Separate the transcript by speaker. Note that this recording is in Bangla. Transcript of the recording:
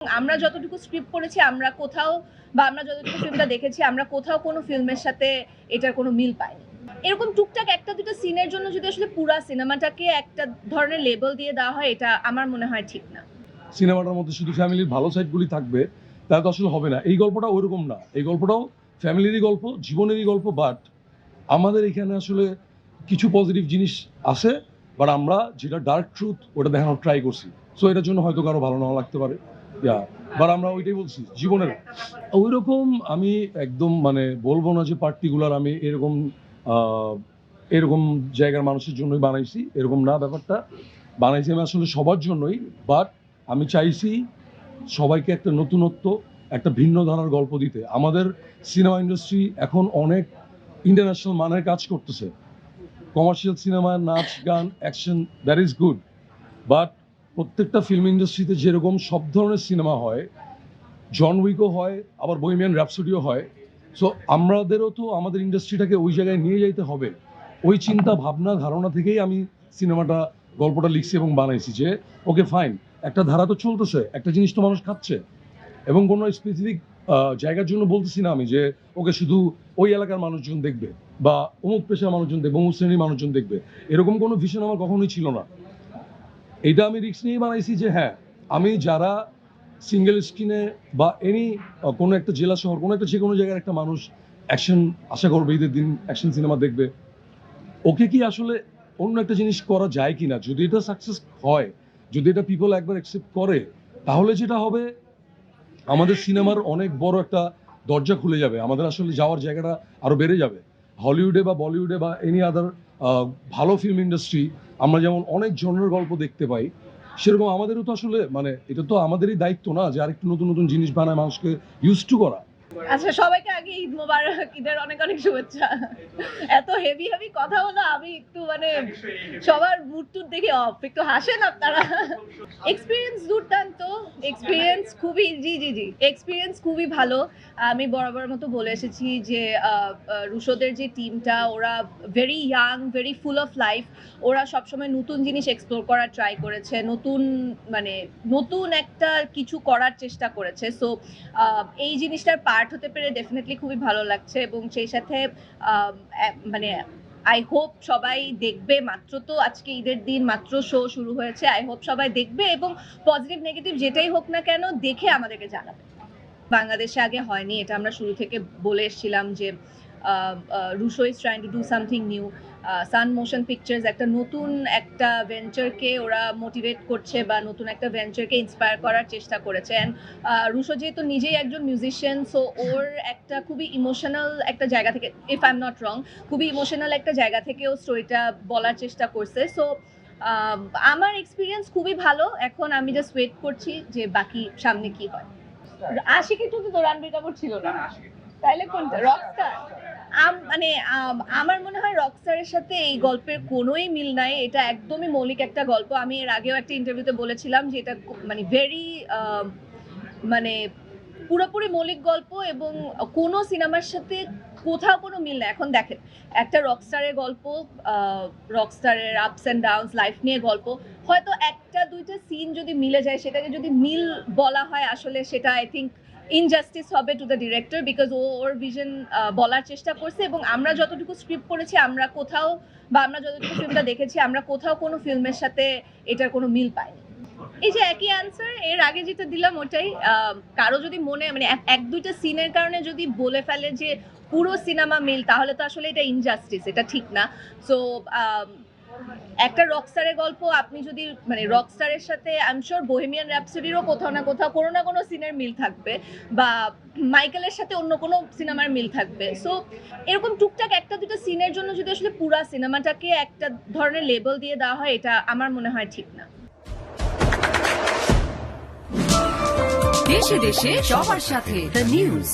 Speaker 1: আমরা যতটুকু স্ক্রিপ্ট পড়েছি আমরা কোথাও বা আমরা যতটুকু ফিল্মটা দেখেছি আমরা কোথাও কোনো ফিল্মের সাথে এটার কোনো মিল পাইনি। এরকম টুকটাক একটা দুটো সিনের জন্য যদি আসলে পুরো সিনেমাটাকে একটা ধরনের লেবেল দিয়ে দেওয়া হয়, এটা আমার মনে হয় ঠিক না।
Speaker 2: সিনেমাটার মধ্যে শুধু ফ্যামিলির ভালো সাইডগুলি থাকবে তাহলে তো আসলে হবে না। এই গল্পটা ওইরকম না, এই গল্পটাও ফ্যামিলিরই গল্প, জীবনেরই গল্প, বাট আমাদের এখানে আসলে কিছু পজিটিভ জিনিস আছে, বাট আমরা যেটা ডার্ক ট্রুথ ওটা দেখানোর ট্রাই করছি। সো এটার জন্য হয়তো কারো ভালো নাও লাগতে পারে, বাট আমরা ওইটাই বলছি জীবনের ওইরকম। আমি একদম মানে বলবো না যে পার্টিকুলার আমি এরকম জায়গার মানুষের জন্যই বানাইছি, এরকম না ব্যাপারটা। বানাইছি আমি আসলে সবার জন্যই, বাট আমি চাইছি সবাইকে একটা নতুনত্ব, একটা ভিন্ন ধারার গল্প দিতে। আমাদের সিনেমা ইন্ডাস্ট্রি এখন অনেক ইন্টারন্যাশনাল মানের কাজ করতেছে। কমার্শিয়াল সিনেমা, নাচ, গান, action, that is good, but প্রত্যেকটা ফিল্ম ইন্ডাস্ট্রিতে যেরকম সব ধরনের সিনেমা হয়, জন উইকও হয়, আবার বহিমিয়ান র্যাপসোডিও হয়। সো আমাদেরও তো আমাদের ইন্ডাস্ট্রিটাকে ওই জায়গায় নিয়ে যাইতে হবে। ওই চিন্তা ভাবনা ধারণা থেকেই আমি গল্পটা লিখছি এবং বানাইছি যে ওকে ফাইন, একটা ধারা তো চলতেছে, একটা জিনিস তো মানুষ খাচ্ছে, এবং কোনো স্পেসিফিক জায়গার জন্য বলতেছি না আমি যে ওকে শুধু ওই এলাকার মানুষজন দেখবে বা অমুক পেশার মানুষজন দেখবে, অমুক শ্রেণীর মানুষজন দেখবে, এরকম কোনো ভিশন আমার কখনোই ছিল না। এটা আমি রিস্ক নিয়েই বানাইছি যে হ্যাঁ, আমি যারা সিঙ্গেল স্ক্রিনে বা কোনো একটা জেলা শহর, কোনো একটা যে কোনো জায়গার একটা মানুষ অ্যাকশন আশা করবে, ঈদের দিন অ্যাকশন সিনেমা দেখবে, ওকে কি আসলে অন্য একটা জিনিস করা যায় কিনা। যদি এটা সাকসেস হয়, যদি এটা পিপল একবার অ্যাকসেপ্ট করে, তাহলে যেটা হবে আমাদের সিনেমার অনেক বড় একটা দরজা খুলে যাবে, আমাদের আসলে যাওয়ার জায়গাটা আরো বেড়ে যাবে। হলিউডে বা বলিউডে বা এনি আদার ভালো ফিল্ম ইন্ডাস্ট্রি আমরা যেমন অনেক জনের গল্প দেখতে পাই, সেরকম আমাদেরও তো আসলে মানে এটা তো আমাদেরই দায়িত্ব না যে আরেকটু নতুন নতুন জিনিস বানায় মানুষকে ইউজ টু করা।
Speaker 1: আচ্ছা, সবাইকে আগে ঈদ মোবারক, ঈদের অনেক অনেক শুভেচ্ছা। এত হেভি হেভি কথা হলো, আমি একটু মানে সবার মুড টুড দেখে অফ, একটু হাসেন আপনারা। এক্সপিরিয়েন্স দুর্দান্ত, এক্সপিরিয়েন্স খুবই এক্সপিরিয়েন্স খুবই ভালো। আমি বরাবর মতো বলে এসেছি যে রুশোদের যে টিমটা, ওরা very young, very full of life. ওরা সবসময় নতুন জিনিস এক্সপ্লোর করার ট্রাই করেছে, নতুন একটা কিছু করার চেষ্টা করেছে। সো এই জিনিসটার পার্ট হতে পেরে ডেফিনেটলি খুবই ভালো লাগছে, এবং সেই সাথে মানে আই হোপ সবাই দেখবে। মাত্র তো আজকে ঈদের দিন, মাত্র শো শুরু হয়েছে, আই হোপ সবাই দেখবে এবং পজিটিভ নেগেটিভ যেটাই হোক না কেন দেখে আমাদেরকে জানাবে। বাংলাদেশে আগে হয়নি, এটা আমরা শুরু থেকে বলে এসেছিলাম যে রুশো is trying to do something new. Sun Motion Pictures নতুন একটা ভেঞ্চারকে ওরা মোটিভেট করছে বা নতুন একটা ভেঞ্চারকে ইন্সপায়ার করার চেষ্টা করেছে। অ্যান্ড রুশো যেহেতু নিজেই একজন মিউজিশিয়ান, সো ওর একটা খুবই ইমোশনাল একটা জায়গা থেকে, if I am not wrong, খুবই ইমোশনাল একটা জায়গা থেকে ও স্টোরিটা বলার চেষ্টা করছে। সো আমার এক্সপিরিয়েন্স খুবই ভালো। এখন আমি জাস্ট ওয়েট করছি যে বাকি সামনে কি হয়। আশিকি টু তো রণবীর কাপুর ছিল না, তাইলে কোনটা? রকস্টার। মানে আমার মনে হয় রকস্টারের সাথে এই গল্পের কোনোই মিল নাই। এটা একদমই মৌলিক একটা গল্প। আমি এর আগেও একটা ইন্টারভিউতে বলেছিলাম যে এটা মানে ভেরি মানে পুরোপুরি মৌলিক গল্প এবং কোনো সিনেমার সাথে কোথাও কোনো মিল নেই। এখন দেখেন, একটা রকস্টারের গল্প, রকস্টারের আপস অ্যান্ড ডাউনস, লাইফ নিয়ে গল্প, হয়তো একটা দুইটা সিন যদি মিলে যায়, সেটাকে যদি মিল বলা হয়, আসলে সেটা আই থিঙ্ক ইনজাস্টিস হবে to the director, because or vision বলার চেষ্টা করছে, এবং আমরা যতটুকু স্ক্রিপ্ট পড়েছি আমরা কোথাও বা আমরা যতটুকু ফিল্মটা দেখেছি আমরা কোথাও কোনো ফিল্মের সাথে এটার কোনো মিল পাইনি। এই যে একই অ্যান্সার, এর আগে যেটা দিলাম ওটাই। কারো যদি মনে মানে এক দুইটা সিনের কারণে যদি বলে ফেলে যে পুরো সিনেমা মিল, তাহলে তো আসলে এটা ইনজাস্টিস, এটা ঠিক না। সো একটা রকস্টারের গল্প আপনি যদি মানে রকস্টারের সাথে আই এম শিওর বহেমিয়ান র্যাপসোডিরও কোথাও না কোথাও কোনো না কোনো সিনের মিল থাকবে, বা মাইকেলের সাথে অন্য কোনো সিনেমার মিল থাকবে। সো এরকম টুকটাক একটা দুটো সিনের জন্য যদি আসলে পুরো সিনেমাটাকে একটা ধরনের লেবেল দিয়ে দেওয়া হয়, এটা আমার মনে হয় ঠিক না।
Speaker 3: দেশে দেশে সবার সাথে দ্য নিউজ।